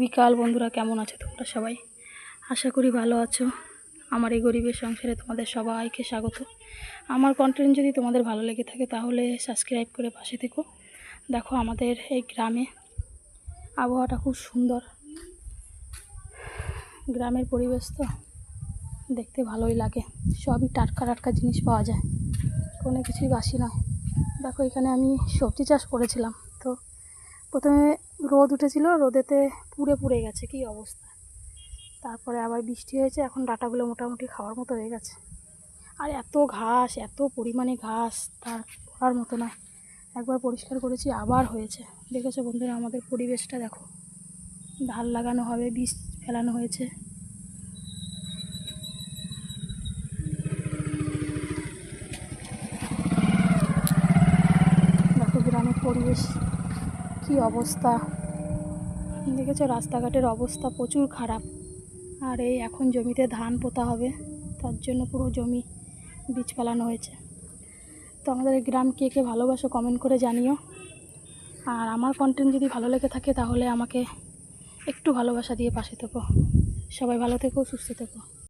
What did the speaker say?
বিকাল বন্ধুরা, কেমন আছো তোমরা সবাই? আশা করি ভালো আছো। আমার এই গরিবের সংসারে তোমাদের সবাইকে স্বাগত। আমার কন্টেন্ট যদি তোমাদের ভালো লেগে থাকে তাহলে সাবস্ক্রাইব করে পাশে থেকো। দেখো, আমাদের এই গ্রামে আবহাওয়াটা খুব সুন্দর। গ্রামের পরিবেশ তো দেখতে ভালোই লাগে। সবই টাটকা টাটকা জিনিস পাওয়া যায়, কোনো কিছুই বাসি নয়। দেখো, এখানে আমি সবজি চাষ করেছিলাম, তো প্রথমে রোদ উঠেছিল, রোদেতে পুড়ে পুড়ে গেছে, কী অবস্থা। তারপরে আবার বৃষ্টি হয়েছে, এখন ডাঁটাগুলো মোটামুটি খাওয়ার মতো হয়ে গেছে। আর এত ঘাস, এত পরিমাণে ঘাস, তার বলার মতো নয়। একবার পরিষ্কার করেছি, আবার হয়েছে। দেখেছো বন্ধুরা, আমাদের পরিবেশটা দেখো। ধান লাগানো হবে, বীজ ফেলানো হয়েছে। দেখো গ্রামের পরিবেশ কী অবস্থা। দেখেছো, রাস্তাঘাটের অবস্থা প্রচুর খারাপ। আর এই এখন জমিতে ধান পোতা হবে, তার জন্য পুরো জমি বীজ ফেলানো হয়েছে। তো আমাদের এই গ্রাম কে কে ভালোবাসো কমেন্ট করে জানিও। আর আমার কন্টেন্ট যদি ভালো লেগে থাকে তাহলে আমাকে একটু ভালোবাসা দিয়ে পাশে থেকো। সবাই ভালো থেকো, সুস্থ থেকো।